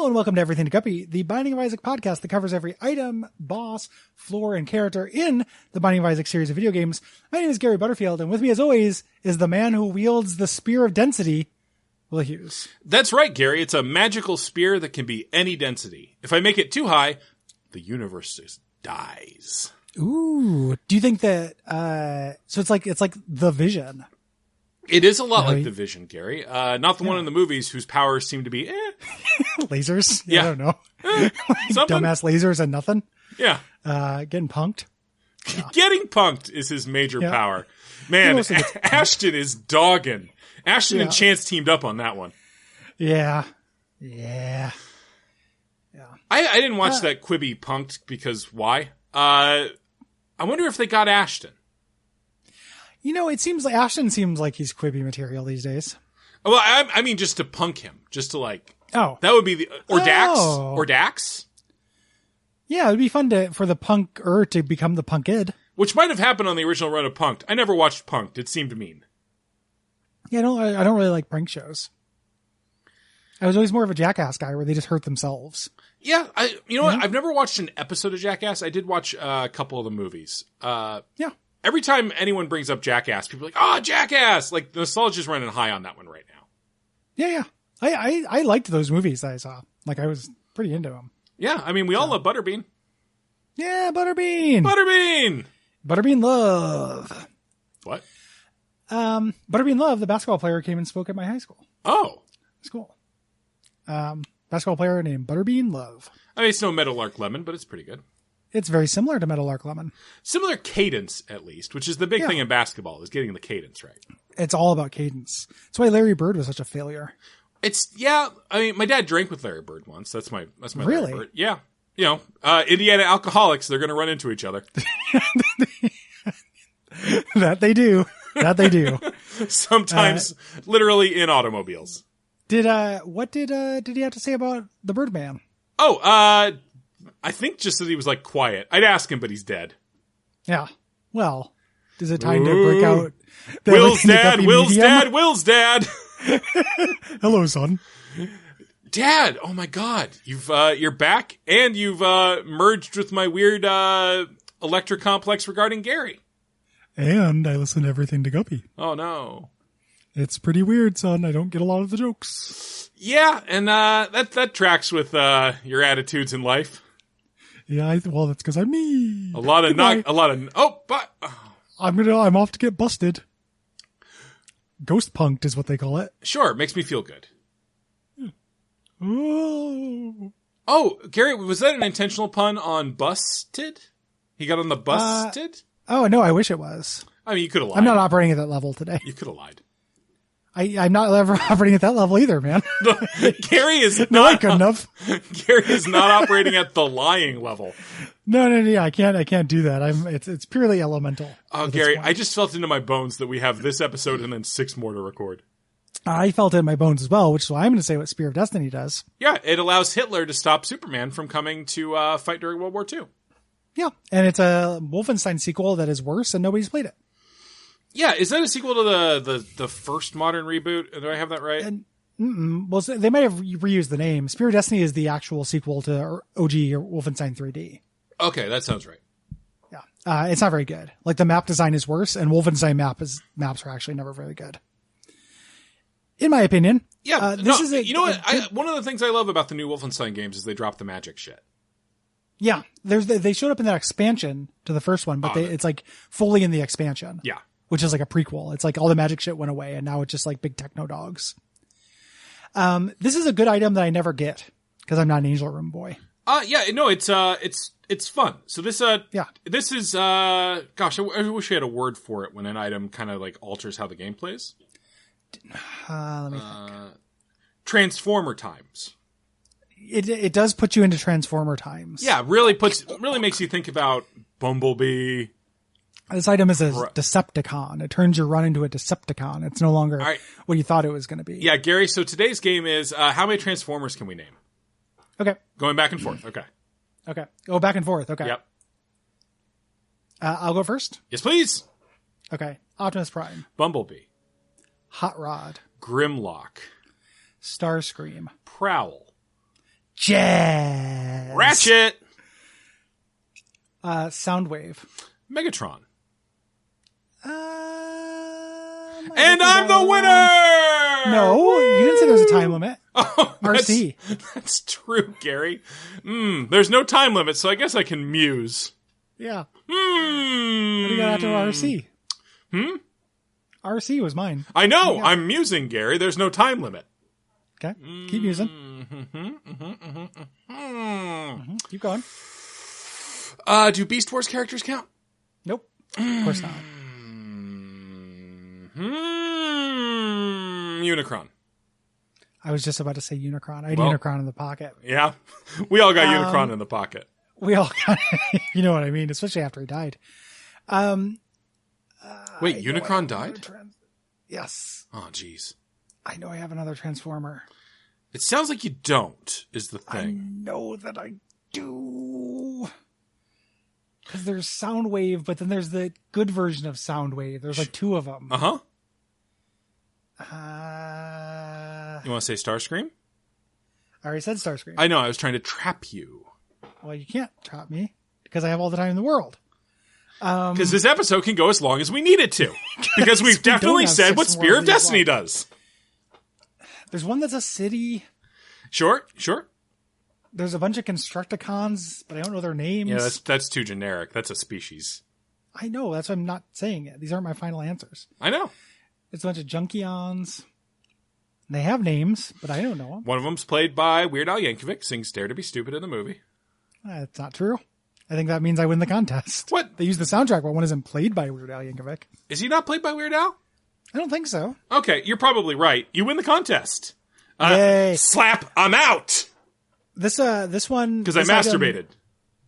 Hello and welcome to Everything to Guppy, the Binding of Isaac podcast that covers every item, boss, floor, and character in the Binding of Isaac series of video games. My name is Gary Butterfield, and with me as always is the man who wields the Spear of Density, William Hughes. That's right, Gary. It's a magical spear that can be any density. If I make it too high, the universe just dies. Ooh, do you think that, so it's like the Vision? It is a lot like the Vision, Gary. Not the one in the movies whose powers seem to be, Lasers? Yeah. I don't know. Dumbass lasers and nothing? Yeah. Getting punked? Yeah. Getting punked is his major power. Man, Ashton is dogging. Ashton and Chance teamed up on that one. Yeah. I didn't watch that Quibi punked because why? I wonder if they got Ashton. You know, it seems like Ashton seems like he's Quibi material these days. Well, I mean, just to punk him, just to like. Oh, that would be Dax. Yeah, it'd be fun for the punker to become the punkid, which might have happened on the original run of Punked. I never watched Punked. It seemed mean. Yeah, I don't really like prank shows. I was always more of a Jackass guy where they just hurt themselves. Yeah, you know what? I've never watched an episode of Jackass. I did watch a couple of the movies. Yeah. Every time anyone brings up Jackass, people are like, "Oh, Jackass!" Like the nostalgia's running high on that one right now. Yeah. I liked those movies that I saw. Like I was pretty into them. Yeah, I mean, we all love Butterbean. Yeah, Butterbean. Butterbean Love. What? Butterbean Love, the basketball player, came and spoke at my high school. Oh, it's cool. Basketball player named Butterbean Love. I mean, it's no Meadowlark Lemon, but it's pretty good. It's very similar to Meadowlark Lemon. Similar cadence, at least, which is the big thing in basketball, is getting the cadence right. It's all about cadence. That's why Larry Bird was such a failure. I mean, my dad drank with Larry Bird once. That's my really? Larry Bird. Yeah. You know, Indiana alcoholics, they're going to run into each other. That they do. Sometimes literally in automobiles. What did he have to say about the Birdman? Oh, I think just that he was like quiet. I'd ask him, but he's dead. Yeah. Well, is it time to break out? Will's dad. Hello, son. Dad. Oh my God. You're back and you've merged with my weird electric complex regarding Gary. And I listen to Everything to Guppy. Oh no. It's pretty weird, son. I don't get a lot of the jokes. Yeah, and that tracks with your attitudes in life. Yeah, well, that's because I'm me. I'm off to get busted. Ghost punked is what they call it. Sure, it makes me feel good. Oh, Gary, was that an intentional pun on busted? He got on the busted? Oh, no, I wish it was. I mean, you could have lied. I'm not operating at that level today. You could have lied. I'm not ever operating at that level either, man. Gary is no, I couldn't have. Gary is not operating at the lying level. No, I can't do that. It's purely elemental. Oh, Gary, I just felt into my bones that we have this episode and then 6 more to record. I felt it in my bones as well, which is why I'm going to say what Spear of Destiny does. Yeah, it allows Hitler to stop Superman from coming to fight during World War II. Yeah, and it's a Wolfenstein sequel that is worse and nobody's played it. Yeah, is that a sequel to the first modern reboot? Do I have that right? Well, they might have reused the name. Spear of Destiny is the actual sequel to OG or Wolfenstein 3D. Okay, that sounds right. Yeah, it's not very good. Like the map design is worse, and Wolfenstein maps are actually never very good, in my opinion. Yeah, one of the things I love about the new Wolfenstein games is they drop the magic shit. Yeah, they showed up in that expansion to the first one, but it's like fully in the expansion. Yeah. Which is like a prequel. It's like all the magic shit went away and now it's just like big techno dogs. This is a good item that I never get because I'm not an Angel Room boy. It's fun. So this is, gosh, I wish we had a word for it when an item kind of like alters how the game plays. Let me think. Transformer times. It does put you into Transformer times. Yeah, really makes you think about Bumblebee. This item is a Decepticon. It turns your run into a Decepticon. It's no longer what you thought it was going to be. Yeah, Gary, so today's game is how many Transformers can we name? Okay. Going back and forth. Okay. Go back and forth. Okay. Yep. I'll go first. Yes, please. Okay. Optimus Prime. Bumblebee. Hot Rod. Grimlock. Starscream. Prowl. Jazz. Ratchet. Soundwave. Megatron. And I'm the winner! No, you didn't say there's a time limit. Oh, RC. That's true, Gary. There's no time limit, so I guess I can muse. Yeah. What do you got after RC? RC was mine. I know. I'm musing, Gary. There's no time limit. Okay. Keep musing. Keep going. Do Beast Wars characters count? Nope. Of course not. Unicron. I was just about to say Unicron. I had Unicron in the pocket. Yeah. We all got Unicron in the pocket. We all got you know what I mean, especially after he died. Wait, Unicron died? Yes. Oh, jeez. I know I have another Transformer. It sounds like you don't, is the thing. I know that I do. Because there's Soundwave, but then there's the good version of Soundwave. There's like two of them. Uh-huh. You want to say Starscream? I already said Starscream. I know, I was trying to trap you. Well, you can't trap me because I have all the time in the world. Because this episode can go as long as we need it to. Because we've definitely said what Spear of Destiny does. There's one that's a city. Sure. There's a bunch of Constructicons, but I don't know their names. Yeah, that's too generic. That's a species. I know. That's why I'm not saying it. These aren't my final answers. I know. It's a bunch of Junkions. They have names, but I don't know them. One of them's played by Weird Al Yankovic, sings Dare to be Stupid in the movie. That's not true. I think that means I win the contest. What? They use the soundtrack, but one isn't played by Weird Al Yankovic. Is he not played by Weird Al? I don't think so. Okay, you're probably right. You win the contest. Yay. Slap, I'm out! This one... Because I masturbated.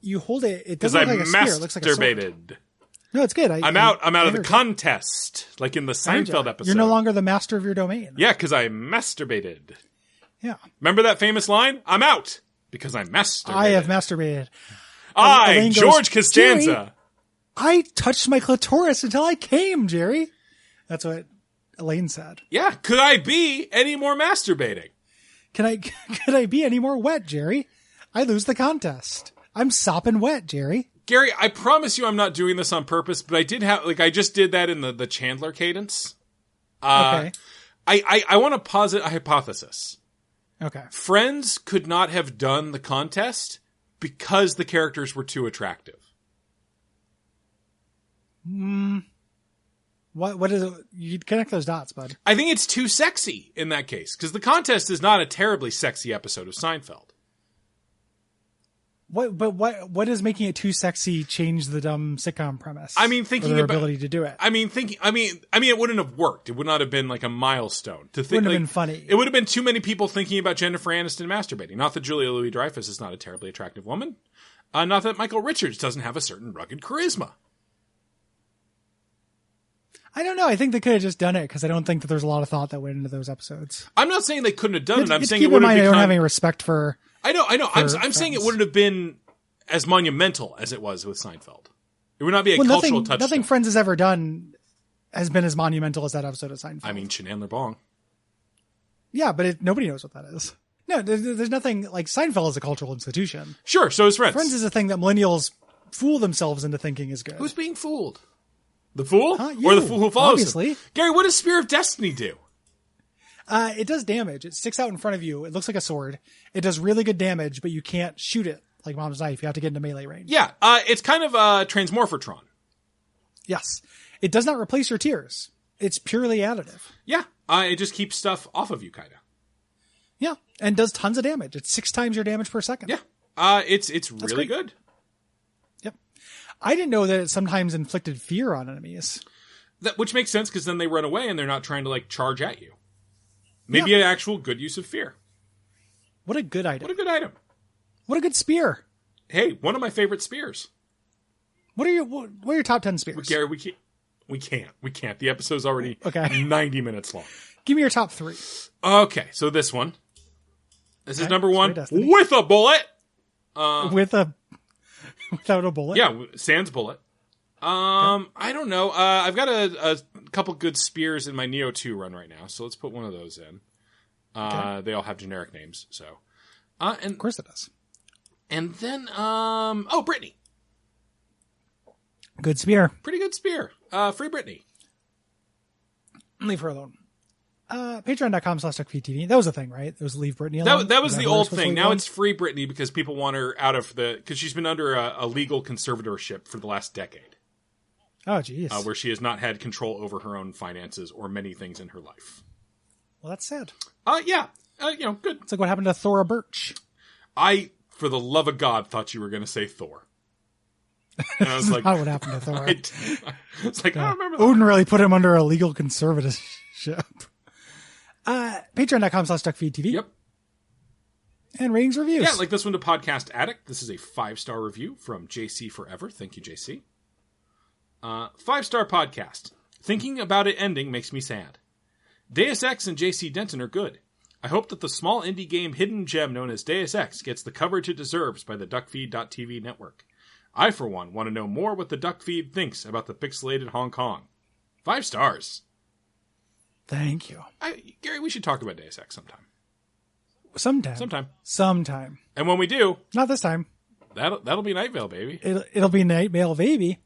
You hold it, it doesn't look like a spear. It looks like a sword. No, it's good. I'm out of the contest. Like in the Seinfeld episode. You're no longer the master of your domain. Yeah, because I masturbated. Yeah. Remember that famous line? I'm out because I masturbated. I have masturbated. George Costanza. Jerry, I touched my clitoris until I came, Jerry. That's what Elaine said. Yeah. Could I be any more masturbating? Could I be any more wet, Jerry? I lose the contest. I'm sopping wet, Jerry. Gary, I promise you I'm not doing this on purpose, but I did have, I just did that in the Chandler cadence. Okay. I want to posit a hypothesis. Okay. Friends could not have done the contest because the characters were too attractive. What is it? You connect those dots, bud. I think it's too sexy in that case, because the contest is not a terribly sexy episode of Seinfeld. What is making it too sexy change the dumb sitcom premise? I mean, thinking their about ability to do it. I mean, it wouldn't have worked. It would not have been like a milestone to think. Wouldn't have been funny. It would have been too many people thinking about Jennifer Aniston masturbating. Not that Julia Louis-Dreyfus is not a terribly attractive woman. Not that Michael Richards doesn't have a certain rugged charisma. I don't know. I think they could have just done it because I don't think that there's a lot of thought that went into those episodes. I'm not saying they couldn't have done it. I'm saying it would have become... I don't have any become... respect for... I know. I'm saying it wouldn't have been as monumental as it was with Seinfeld. It would not be a cultural touchstone. Nothing Friends has ever done has been as monumental as that episode of Seinfeld. I mean, Chandler Bong. Yeah, but nobody knows what that is. No, there's nothing like Seinfeld is a cultural institution. Sure, so is Friends. Friends is a thing that millennials fool themselves into thinking is good. Who's being fooled? The fool? You, or the fool who follows obviously. him? Gary, what does Spear of Destiny do? It does damage. It sticks out in front of you. It looks like a sword. It does really good damage, but you can't shoot it like Mom's knife. You have to get into melee range. Yeah, it's kind of Transmorphertron. Yes. It does not replace your tears. It's purely additive. Yeah, it just keeps stuff off of you, kind of. Yeah, and does tons of damage. It's 6 times your damage per second. Yeah, it's really good. Yep. I didn't know that it sometimes inflicted fear on enemies. Which makes sense because then they run away and they're not trying to like charge at you. Maybe an actual good use of fear. What a good item. What a good item. What a good spear. Hey, one of my favorite spears. What are your top 10 spears? Gary, we can't. The episode's already 90 minutes long. Give me your top 3. Okay, so this one. This is number 1 with a bullet. Without a bullet? Yeah, sans bullet. I don't know. I've got a couple good spears in my Neo 2 run right now, so let's put one of those in. They all have generic names, so. And Of course it does. And then, Brittany. Good spear. Pretty good spear. Free Brittany. Leave her alone. Patreon.com/Duckfeed.tv. That was a thing, right? It was leave Brittany alone. That was the old thing. Now alone? it's free Brittany because people want her out of because she's been under a legal conservatorship for the last decade. Oh, geez. Where she has not had control over her own finances or many things in her life. Well, that's sad. Yeah. Good. It's like what happened to Thora Birch. I, for the love of God, thought you were going to say Thor. And I was like, not what happened to Thor. It's like, I don't remember that. Odin really put him under a legal conservatorship. Patreon.com/Duckfeed.tv. Yep. And ratings reviews. Yeah, like this one to Podcast Addict. This is a 5-star review from JC Forever. Thank you, JC. 5-star podcast. Thinking about it ending makes me sad. Deus Ex and JC Denton are good. I hope that the small indie game hidden gem known as Deus Ex gets the coverage it deserves by the Duckfeed.tv network. I, for one, want to know more what the Duckfeed thinks about the pixelated Hong Kong. 5 stars. Thank you. Gary, we should talk about Deus Ex sometime. Sometime. And when we do... Not this time. That'll be Night Vale, baby. It'll be Night Vale, baby.